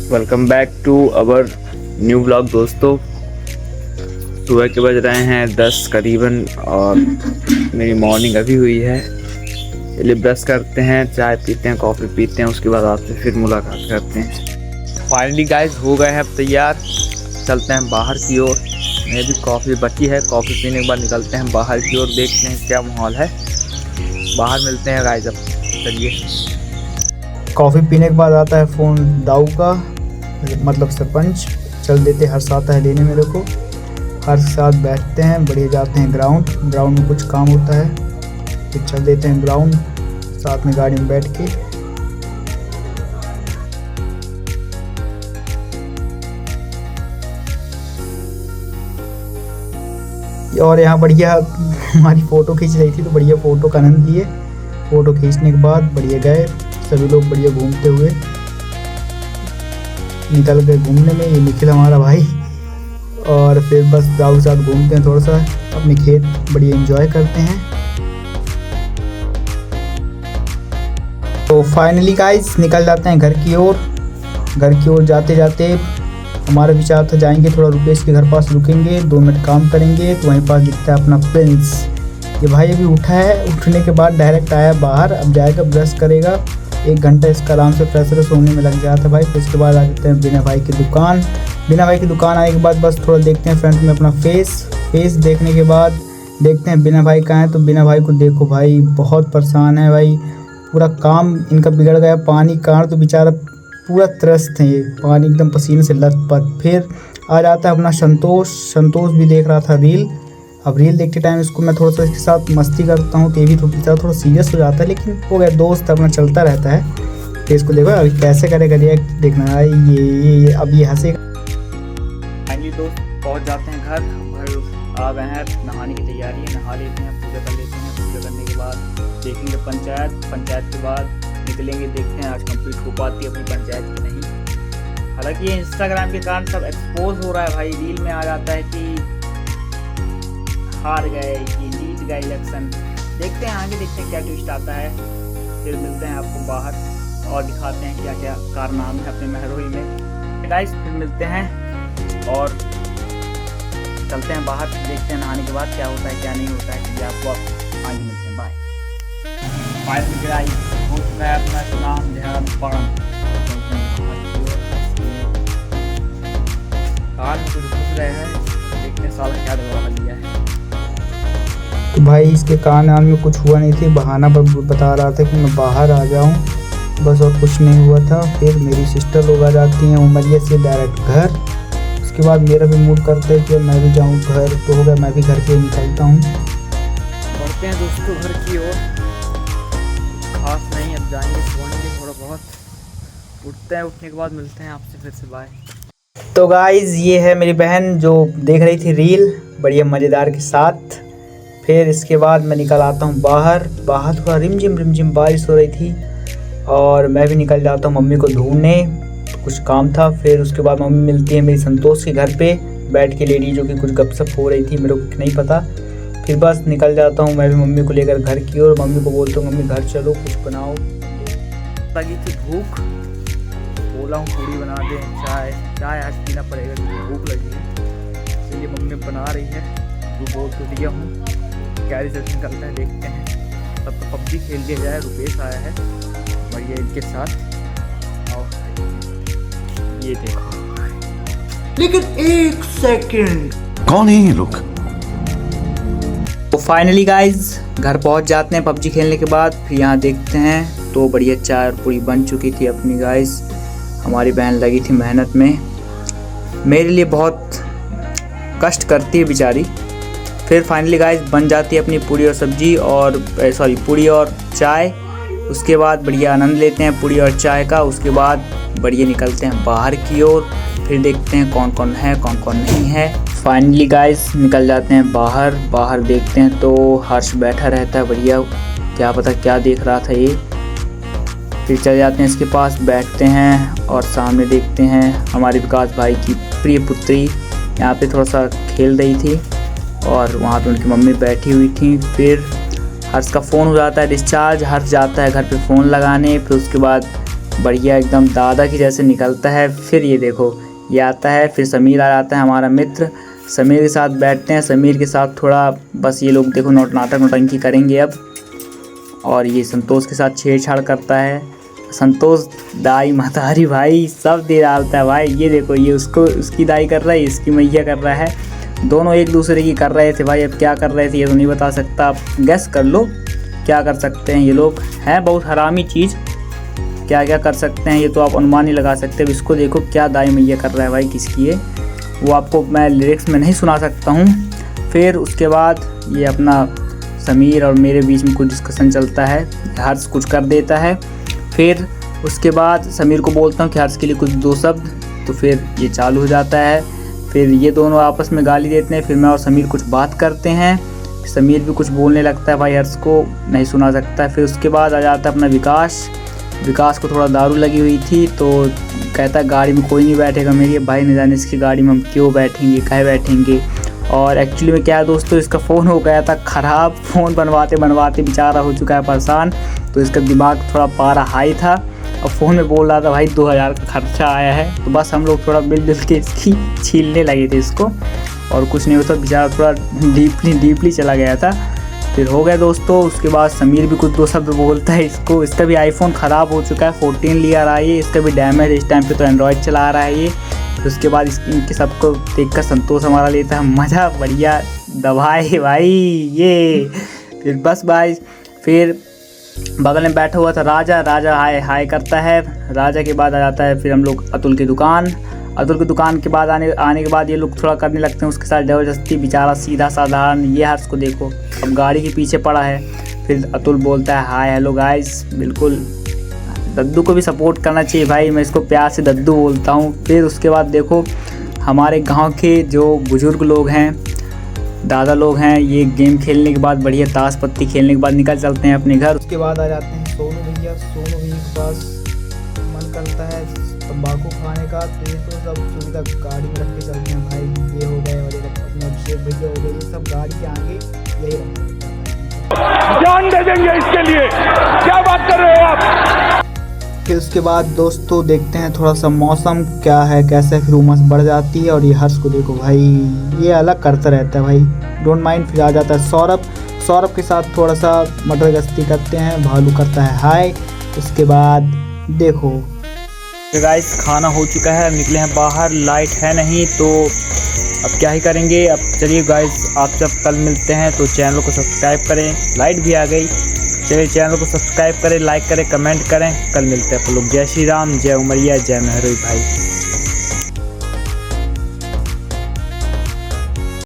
Welcome back to our new blog दोस्तों। सुबह के बज रहे हैं 10 करीबन और मेरी मॉर्निंग अभी हुई है। चलिए ब्रश करते हैं, चाय पीते हैं, कॉफ़ी पीते हैं, उसके बाद आपसे फिर मुलाकात करते हैं। फाइनली गाइस हो गए हैं अब तैयार, चलते हैं बाहर की ओर। मैं भी कॉफ़ी बची है, कॉफ़ी पीने के बाद निकलते हैं बाहर की ओर, देखते हैं क्या माहौल है। बाहर मिलते हैं गाइस अब। चलिए। कॉफ़ी पीने के बाद आता है फ़ोन दाऊ का, मतलब सरपंच। चल देते हर्ष आता है लेने मेरे को। हर्ष के साथ बैठते हैं, बढ़िया जाते हैं ग्राउंड में कुछ काम होता है, फिर चल देते हैं ग्राउंड साथ में गाड़ी में बैठ के। और यहाँ बढ़िया हमारी फ़ोटो खींच रही थी तो बढ़िया फ़ोटो का आनंद लिए। फ़ोटो खींचने के बाद बढ़िया गए, सभी लोग बढ़िया घूमते हुए निकल गए घूमने में। ये निखिल हमारा भाई, और फिर बस दाऊ के साथ घूमते हैं, थोड़ा सा अपने खेत बढ़िया एंजॉय करते हैं। तो फाइनली गाइस निकल जाते हैं घर की ओर। जाते जाते हमारा विचार था जाएंगे थोड़ा रुपेश के घर पास, रुकेंगे 2 मिनट काम करेंगे। तो वहीं पास दिखता है अपना प्रिंस। ये भाई अभी उठा है, उठने के बाद डायरेक्ट आया बाहर, अब जाएगा ब्रश करेगा। 1 घंटा इसका आराम से फ्रेश होने में लग जाता है भाई। फिर उसके बाद आ जाते हैं बिना भाई की दुकान। बिना भाई की दुकान आने के बाद बस थोड़ा देखते हैं फ्रंट में अपना फेस देखने के बाद देखते हैं बिना भाई कहाँ है। तो बिना भाई को देखो भाई, बहुत परेशान है भाई, पूरा काम इनका बिगड़ गया। पानी कारण तो बेचारा पूरा त्रस्त है, ये पानी एकदम पसीने से लथपथ। फिर आ जाता है अपना संतोष भी देख रहा था रील। अब रील देखते टाइम इसको मैं थोड़ा सा इसके साथ मस्ती करता हूँ तो ये भी थोड़ा सीरियस हो जाता है, लेकिन हो गया दोस्त अपना चलता रहता है। तो इसको देखो अभी कैसे करेगा रिएक्ट, देखना है ये अब ये हंसेगा। फाइनली दोस्त पहुंच जाते हैं घर आ गए हैं, नहाने की तैयारी है, नहा लेते हैं, पूजा कर लेते हैं। पूजा करने के बाद देखेंगे पंचायत के बाद निकलेंगे, देखते हैं आज कंप्लीट हो पाती है अपनी पंचायत की नहीं। हालांकि ये इंस्टाग्राम के कारण सब एक्सपोज हो रहा है भाई, रील में आ जाता है कि हार गए, कि जीत गए इलेक्शन। देखते हैं आगे, देखते हैं क्या ट्विस्ट आता है। फिर मिलते हैं आपको बाहर और दिखाते हैं क्या क्या कारनामे है अपने महरोई में। गाइस फिर मिलते हैं और चलते हैं बाहर, देखते हैं नहाने के बाद क्या होता है क्या नहीं होता है। ये आपको आगे मिलते हैं, बाय। फाइनली गाइस हो चुका है अपना स्नान ध्यान पान। कार में कुछ घुस रहे हैं, देखते हैं साला क्या दवा लिया है। तो भाई इसके कान में कुछ हुआ नहीं थी, बहाना बता रहा था कि मैं बाहर आ जाऊं, बस और कुछ नहीं हुआ था। फिर मेरी सिस्टर लोग आ जाती हैं उमरिया से डायरेक्ट घर। उसके बाद मेरा भी मूड करता है कि मैं भी जाऊं घर, तो हो गया मैं भी घर के निकलता हूं। बढ़ते हैं दोस्तों घर की ओर, खास नहीं, अब जाएंगे सोएंगे थोड़ा बहुत, उठते हैं, उठने के बाद मिलते हैं आपसे फिर से, बाय। तो गाइज ये है मेरी बहन जो देख रही थी रील बढ़िया मज़ेदार के साथ। फिर इसके बाद मैं निकल आता हूँ बाहर थोड़ा रिमझिम बारिश हो रही थी, और मैं भी निकल जाता हूँ मम्मी को ढूंढने, कुछ काम था। फिर उसके बाद मम्मी मिलती है मेरी संतोष के घर पे बैठ के लेडी, जो कि कुछ गपशप हो रही थी, मेरे को नहीं पता। फिर बस निकल जाता हूँ मैं भी मम्मी को लेकर घर की ओर। मम्मी को बोलता हूँ मम्मी घर चलो कुछ बनाओ, लगी थी भूख, बोला हूँ पूड़ी बना दे, चाय आज पीना पड़ेगा क्योंकि भूख लगी है। इसलिए मम्मी बना रही है, जो बोल तो दिया हूँ, क्या रिजल्ट निकलता है देखते हैं। तब तो पबजी खेल लिया जाए, रुपेश आया है बढ़िया इनके साथ। और ये देखो, लेकिन 1 सेकंड, कौन है ये लोग? तो फाइनली गाइज घर पहुंच जाते हैं पबजी खेलने के बाद। फिर यहाँ देखते हैं तो बढ़िया चाय और पूरी बन चुकी थी अपनी गाइज। हमारी बहन लगी थी मेहनत में, मेरे लिए बहुत कष्ट करती है बेचारी। फिर फाइनली गाइस बन जाती है अपनी पूड़ी और सब्जी और पूड़ी और चाय। उसके बाद बढ़िया आनंद लेते हैं पूड़ी और चाय का। उसके बाद बढ़िया निकलते हैं बाहर की ओर, फिर देखते हैं कौन कौन है कौन कौन नहीं है। फाइनली गाइस निकल जाते हैं बाहर देखते हैं तो हर्ष बैठा रहता है बढ़िया, क्या पता क्या देख रहा था ये। फिर चले जाते हैं इसके पास, बैठते हैं और सामने देखते हैं हमारे विकास भाई की प्रिय पुत्री यहाँ पे थोड़ा सा खेल रही थी, और वहाँ पे उनकी मम्मी बैठी हुई थी। फिर हर्ष का फ़ोन हो जाता है डिस्चार्ज, हर्ष जाता है घर पे फ़ोन लगाने। फिर उसके बाद बढ़िया एकदम दादा की जैसे निकलता है। फिर ये देखो ये आता है, फिर समीर आ जाता है हमारा मित्र। समीर के साथ बैठते हैं, समीर के साथ थोड़ा बस ये लोग देखो नाटक नौटंकी करेंगे अब। और ये संतोष के साथ छेड़छाड़ करता है। संतोष दाई महतारी भाई सब दे डालता है भाई। ये देखो ये उसको उसकी दाई कर रहा है, इसकी मैया कर रहा है, दोनों एक दूसरे की कर रहे थे भाई। अब क्या कर रहे थे ये तो नहीं बता सकता, आप गैस कर लो क्या कर सकते हैं। ये लोग हैं बहुत हरामी चीज़, क्या क्या कर सकते हैं ये तो आप अनुमान नहीं लगा सकते। अब इसको देखो क्या दाई मैया कर रहा है भाई, किसकी है वो आपको मैं लिरिक्स में नहीं सुना सकता हूँ। फिर उसके बाद ये अपना समीर और मेरे बीच में कुछ डिस्कशन चलता है, हर्ष कुछ कर देता है। फिर उसके बाद समीर को बोलता हूँ कि हर्ष के लिए कुछ दो शब्द, तो फिर ये चालू हो जाता है। फिर ये दोनों आपस में गाली देते हैं, फिर मैं और समीर कुछ बात करते हैं। समीर भी कुछ बोलने लगता है भाई, हर्ष को नहीं सुना सकता है। फिर उसके बाद आ जाता है अपना विकास को थोड़ा दारू लगी हुई थी तो कहता है गाड़ी में कोई नहीं बैठेगा मेरी। भाई न जाने इसकी गाड़ी में हम क्यों बैठेंगे, कहे बैठेंगे। और एक्चुअली में क्या है दोस्तों, इसका फ़ोन हो गया था ख़राब, फ़ोन बनवाते बनवाते बेचारा हो चुका है परेशान, तो इसका दिमाग थोड़ा पारा हाई था। अब फ़ोन में बोल रहा था भाई 2000 का खर्चा आया है, तो बस हम लोग थोड़ा मिल के इसकी छीलने लगे थे इसको, और कुछ नहीं होता, बेचारा थोड़ा डीपली चला गया था। फिर हो गया दोस्तों। उसके बाद समीर भी कुछ दो शब्द बोलता है इसको, इसका भी आईफोन ख़राब हो चुका है, 14 लिया रहा है ये, इसका भी डैमेज, इस टाइम पे तो एंड्रॉयड चला रहा है ये। फिर उसके बाद इनके सबको देखकर संतोष हमारा लेता है मज़ा, बढ़िया दबाए भाई ये। फिर बस भाई फिर बगल में बैठा हुआ था राजा हाय करता है। राजा के बाद आ जाता है फिर हम लोग अतुल की दुकान के बाद आने के बाद ये लोग थोड़ा करने लगते हैं उसके साथ ज़बरदस्ती, बेचारा सीधा साधारण। ये हर्ष को देखो अब गाड़ी के पीछे पड़ा है। फिर अतुल बोलता है हाय हेलो गाइस, बिल्कुल दद्दू को भी सपोर्ट करना चाहिए भाई, मैं इसको प्यार से दद्दू बोलता हूँ। फिर उसके बाद देखो हमारे गांव के जो बुज़ुर्ग लोग हैं, दादा लोग हैं, ये गेम खेलने के बाद बढ़िया ताश पत्ती खेलने के बाद निकल चलते हैं अपने घर। उसके बाद आ जाते हैं सोनू भैया के पास मन करता है तंबाकू खाने का, तो ये तो सब सुविधा गाड़ी में रख के चलते हैं भाई। ये हो गए और अपने अभिषेक भैया हो गए, ये सब गाड़ी के आगे यही जान दे देंगे इसके लिए, क्या बात कर रहे हो आप। फिर उसके बाद दोस्तों देखते हैं थोड़ा सा मौसम क्या है कैसे, फिर उमस बढ़ जाती है। और ये हर्ष को देखो भाई, ये अलग करता रहता है भाई, डोंट माइंड। फिर आ जाता है सौरभ के साथ थोड़ा सा मटर गश्ती करते हैं, भालू करता है हाय। उसके बाद देखो तो गाइस खाना हो चुका है, निकले हैं बाहर, लाइट है नहीं तो अब क्या ही करेंगे। अब चलिए गाइस आप जब कल मिलते हैं तो चैनल को सब्सक्राइब करें, लाइट भी आ गई, चलिए चैनल को सब्सक्राइब करें, लाइक करें, कमेंट करें। कल मिलते हैं आप लोग। जय श्री राम, जय उमरिया, जय मेहरोई भाई।